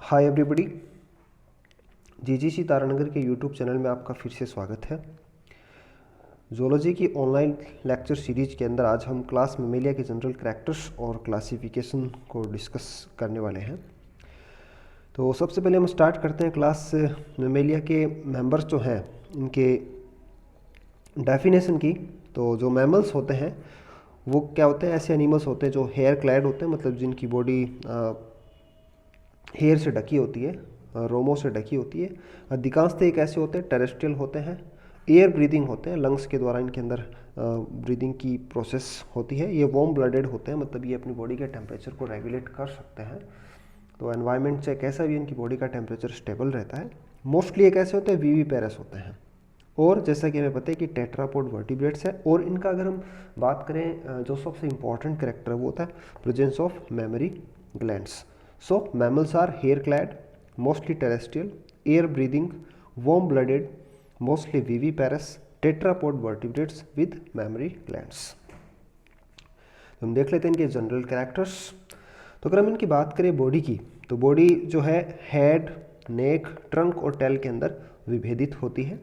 Hi everybody, GGC Taranagar के YouTube channel में आपका फिर से स्वागत है। ज़ूलॉजी की ऑनलाइन लेक्चर सीरीज के अंदर आज हम क्लास मेमेलिया के जनरल कैरेक्टर्स और क्लासिफिकेशन को डिस्कस करने वाले हैं। तो सबसे पहले हम स्टार्ट करते हैं क्लास मेमेलिया के मेंबर्स जो हैं इनके डेफिनेशन की। तो जो मैमल्स होते हैं वो क्या होते हैं, ऐसे एनिमल्स होते हैं जो हेयर क्लैड होते हैं, मतलब जिनकी बॉडी हेयर से ढकी होती है, रोमों से ढकी होती है। अधिकांशतः एक ऐसे होते हैं टेरेस्ट्रियल होते हैं, एयर ब्रीदिंग होते हैं, लंग्स के द्वारा इनके अंदर ब्रीदिंग की प्रोसेस होती है। ये वार्म ब्लडेड होते हैं, मतलब ये अपनी बॉडी के टेम्परेचर को रेगुलेट कर सकते हैं। तो एनवायरनमेंट से कैसा भी इनकी बॉडी का टेम्परेचर स्टेबल रहता है। मोस्टली एक ऐसे होते हैं विविपेरस होते हैं। और जैसा कि हमें पता है कि टेट्रापोड वर्टिब्रेट्स है। और इनका अगर हम बात करें जो सबसे इंपॉर्टेंट कैरेक्टर वो होता है presence of mammary glands. So mammals are hair clad, mostly terrestrial, air breathing, warm blooded, mostly viviparous, tetrapod vertebrates with mammary glands। तो हम देख लेते हैं इनके जनरल कैरेक्टर्स। तो अगर हम इनकी बात करें बॉडी की, तो बॉडी जो है हेड, नेक, ट्रंक और टेल के अंदर विभेदित होती है।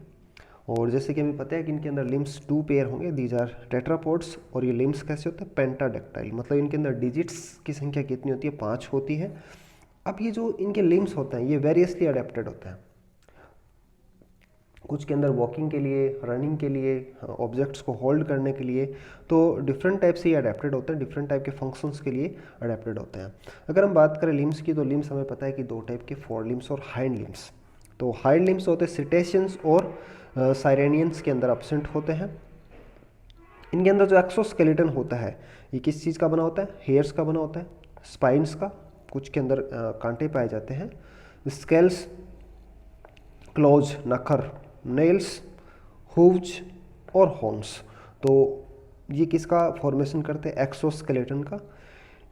और जैसे कि हमें पता है कि इनके अंदर लिम्स 2 पेयर होंगे, दीज आर टेट्रापोड्स। और ये लिम्स कैसे होते हैं, पेंटाडेक्टाइल, मतलब इनके अंदर डिजिट्स की संख्या कितनी होती है, 5 होती है। अब ये जो इनके लिम्स होते हैं ये वेरियसली अडेप्टेड होते हैं। कुछ के अंदर वॉकिंग के लिए, रनिंग के लिए, ऑब्जेक्ट्स को होल्ड करने के लिए। तो डिफरेंट टाइप से ये अडेप्टेड होते हैं, डिफरेंट टाइप के फंक्शंस के लिए अडेप्टेड होते हैं। अगर हम बात करें लिम्स की, तो लिम्स हमें पता है कि 2 टाइप के, फोर लिम्स और हाइंड लिम्स। तो हाइंड लिम्स होते हैं सिटेशियंस और साइरेनियंस के अंदर एब्सेंट होते हैं। इनके अंदर जो एक्सोस्केलेटन होता है ये किस चीज़ का बना होता है, हेयर्स का बना होता है, स्पाइन्स का, कुछ के अंदर कांटे पाए जाते हैं, स्केल्स, क्लोज नखर, नेल्स, हूव्स और हॉर्न्स। तो ये किसका फॉर्मेशन करते हैं, एक्सोस्केलेटन का।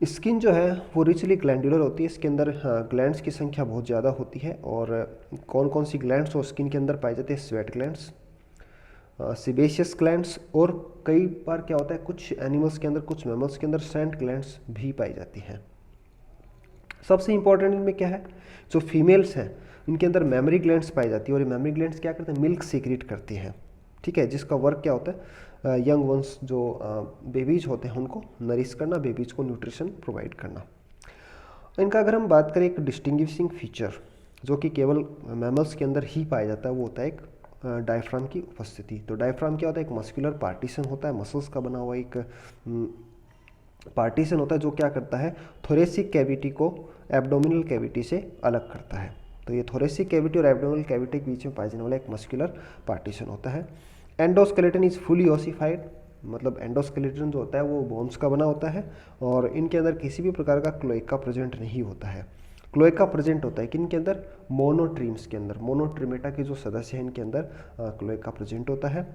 स्किन जो है वो रिचली ग्लैंडुलर होती है, इसके अंदर ग्लैंड्स की संख्या बहुत ज़्यादा होती है। और कौन कौन सी ग्लैंड्स और स्किन के अंदर पाई जाती है, स्वेट ग्लैंड्स, सिबेशियस ग्लैंड्स, और कई बार क्या होता है कुछ एनिमल्स के अंदर, कुछ मैमल्स के अंदर सेंट ग्लैंड्स भी पाई जाती हैं। सबसे इंपॉर्टेंट इनमें क्या है, जो फीमेल्स हैं इनके अंदर मेमोरी ग्लैंड्स पाई जाती है। और ये मेमोरी ग्लैंड्स क्या करते हैं, मिल्क सीक्रेट करती हैं, ठीक है, जिसका वर्क क्या होता है, यंग वंस जो बेबीज होते हैं उनको नरिश करना, बेबीज को न्यूट्रिशन प्रोवाइड करना। इनका अगर हम बात करें एक डिस्टिंग्विशिंग फीचर जो कि केवल मैमल्स के अंदर ही पाया जाता है, वो होता है एक डायफ्राम की उपस्थिति। तो डायफ्राम क्या होता है, एक मस्कुलर पार्टीशन होता है, मसल्स का बना हुआ एक पार्टीशन होता है जो क्या करता है, थोरेसिक कैविटी को एब्डोमिनल कैविटी से अलग करता है। तो ये थोरेसिक कैविटी और एब्डोमिनल कैविटी के बीच में पाए जाने वाला एक मस्कुलर पार्टीशन होता है। एंडोस्केलेटन इज फुली ओसिफाइड, मतलब एंडोस्केलेटन जो होता है वो बोन्स का बना होता है। और इनके अंदर किसी भी प्रकार का क्लोएका प्रेजेंट नहीं होता है। क्लोएका प्रेजेंट होता है कि इनके अंदर मोनोट्रीम्स के अंदर, मोनोट्रिमेटा के जो सदस्य हैं इनके अंदर क्लोएका प्रेजेंट होता है।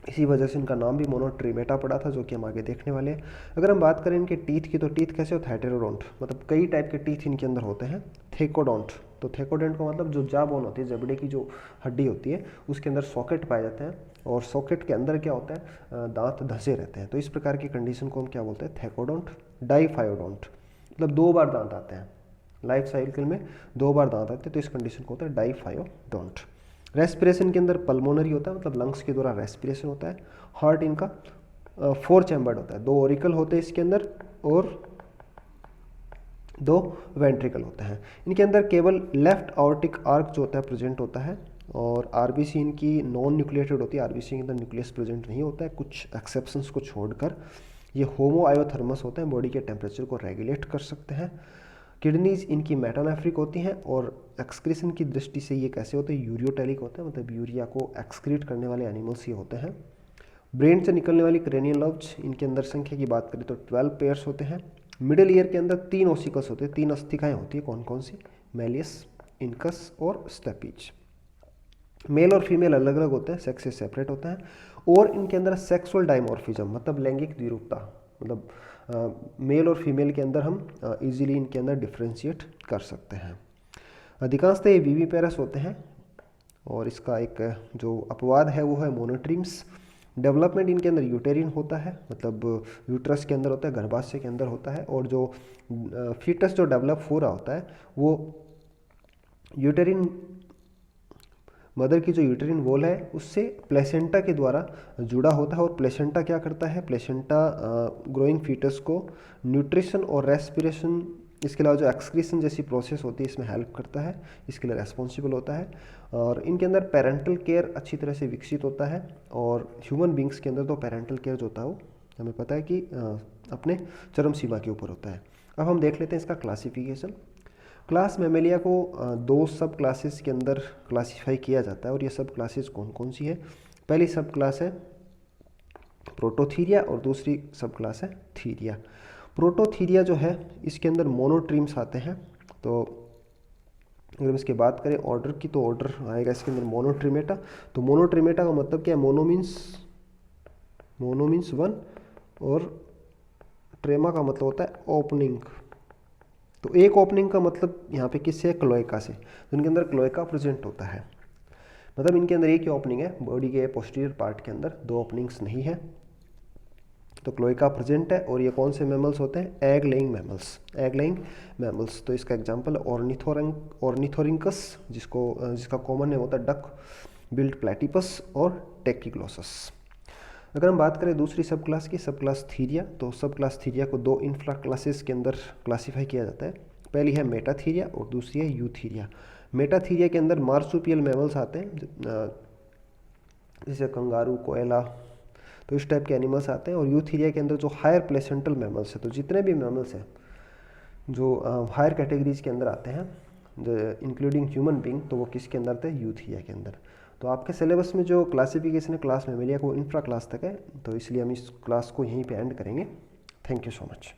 इसी वजह से इनका नाम भी मोनोट्रिमेटा पड़ा था, जो कि हम आगे देखने वाले हैं। अगर हम बात करें इनके टीथ की, तो टीथ कैसे होता है, हेटेरोडोंट, मतलब कई टाइप के टीथ इनके अंदर होते हैं। थेकोडोंट, तो थेकोडेंट का मतलब जो जा बोन होती है, जबड़े की जो हड्डी होती है उसके अंदर सॉकेट पाए जाते हैं। और सॉकेट के अंदर क्या होता है, दांत धंसे रहते हैं। तो इस प्रकार की कंडीशन को हम क्या बोलते हैं, थेकोडोंट। डाईफायोडोंट, मतलब 2 बार दांत आते हैं, लाइफ साइकिल में 2 बार दांत आते हैं, तो इस कंडीशन को होता है डाईफायोडोंट। रेस्पिरेशन के अंदर पल्मोनरी होता है, मतलब लंग्स के द्वारा रेस्पिरेशन होता है। हार्ट इनका 4 चैम्बर्ड होता है, 2 ओरिकल होते हैं इसके अंदर और 2 वेंट्रिकल होते हैं। इनके अंदर केवल लेफ्ट आर्टिक आर्क जो होता है प्रेजेंट होता है। और आरबीसी इनकी नॉन न्यूक्लिएटेड होती है, आरबीसी के अंदर न्यूक्लियस प्रेजेंट नहीं होता है, कुछ एक्सेप्शंस को छोड़कर। ये होमोआयोथर्मस होते हैं, बॉडी के टेम्परेचर को रेगुलेट कर सकते हैं। किडनीज इनकी मेटानेफ्रिक होती हैं। और एक्सक्रीशन की दृष्टि से ये कैसे होते हैं, यूरियोटेलिक होते हैं, मतलब यूरिया को एक्सक्रीट करने वाले एनिमल्स ये होते हैं। ब्रेन से निकलने वाली क्रेनियल नर्व्स, इनके अंदर संख्या की बात करें तो 12 पेयर्स होते हैं। मिडिल ईयर के अंदर 3 ओसिकल्स होते हैं, 3 अस्थिकाएँ होती है, कौन कौन सी, मैलियस, इनकस और स्टेपीज। मेल और फीमेल अलग अलग होते हैं, सेक्स से सेपरेट होते हैं। और इनके अंदर सेक्सुअल डाइमॉर्फिज्म, मतलब लैंगिक द्विरूपता, मतलब मेल और फीमेल के अंदर हम इजीली इनके अंदर डिफ्रेंशिएट कर सकते हैं। अधिकांशतः ये विविपेरस होते हैं। और इसका एक जो अपवाद है वो है मोनोट्रीम्स। डेवलपमेंट इनके अंदर यूटेरिन होता है, मतलब यूट्रस के अंदर होता है, गर्भाशय के अंदर होता है, और जो फीटस जो डेवलप हो रहा होता है वो यूटेरिन, मदर की जो यूटेरिन वॉल है उससे प्लेसेंटा के द्वारा जुड़ा होता है। और प्लेसेंटा क्या करता है, प्लेसेंटा ग्रोइंग फीटस को न्यूट्रिशन और रेस्पिरेशन, इसके अलावा जो एक्सक्रीशन जैसी प्रोसेस होती है इसमें हेल्प करता है, इसके लिए रेस्पॉन्सिबल होता है। और इनके अंदर पेरेंटल केयर अच्छी तरह से विकसित होता है। और ह्यूमन बींग्स के अंदर तो पेरेंटल केयर जो होता है वो हमें पता है कि अपने चरम सीमा के ऊपर होता है। अब हम देख लेते हैं इसका क्लासिफिकेशन। क्लास मैमेलिया को दो सब क्लासेस के अंदर क्लासीफाई किया जाता है, और ये सब क्लासेस कौन कौन सी है। पहली सब क्लास है प्रोटोथीरिया और दूसरी सब क्लास है थीरिया। प्रोटोथीरिया जो है इसके अंदर मोनोट्रीम्स आते हैं। तो अगर हम इसकी बात करें ऑर्डर की, तो ऑर्डर आएगा इसके अंदर मोनोट्रीमेटा। तो मोनोट्रीमेटा का मतलब क्या है, मोनो मीन्स वन, और ट्रेमा का मतलब होता है ओपनिंग। तो एक ओपनिंग का मतलब यहाँ पे किससे है, क्लोएका से। तो इनके अंदर क्लोएका प्रेजेंट होता है, मतलब इनके अंदर एक ही ओपनिंग है, बॉडी के पोस्टीरियर पार्ट के अंदर दो ओपनिंग्स नहीं है। तो क्लोएका प्रेजेंट है। और ये कौन से मैमल्स होते हैं, egg laying mammals, egg laying mammals. तो इसका एग्जांपल ऑर्निथोरिंकस, जिसका कॉमन नेम होता है डक बिल्ड प्लेटिपस, और टेक्टिग्लोसस। अगर हम बात करें दूसरी सब क्लास की, सब क्लास थीरिया, तो सब क्लास थीरिया को दो इंफ्रा क्लासेस के अंदर क्लासीफाई किया जाता है। पहली है मेटाथीरिया और दूसरी है यूथीरिया। मेटाथीरिया के अंदर मार्सुपियल मैमल्स आते हैं, जैसे कंगारू, कोयला, तो इस टाइप के एनिमल्स आते हैं। और यूथीरिया के अंदर जो हायर प्लेसेंटल मैमल्स हैं, तो जितने भी मैमल्स हैं जो हायर कैटेगरीज के अंदर आते हैं, जो इंक्लूडिंग ह्यूमन बींग, तो वो किसके अंदर आते हैं, यूथीरिया के अंदर। तो आपके सिलेबस में जो क्लासिफिकेशन है क्लास मैमेलिया को इंफ्रा क्लास तक है, तो इसलिए हम इस क्लास को यहीं पे एंड करेंगे। Thank you so much.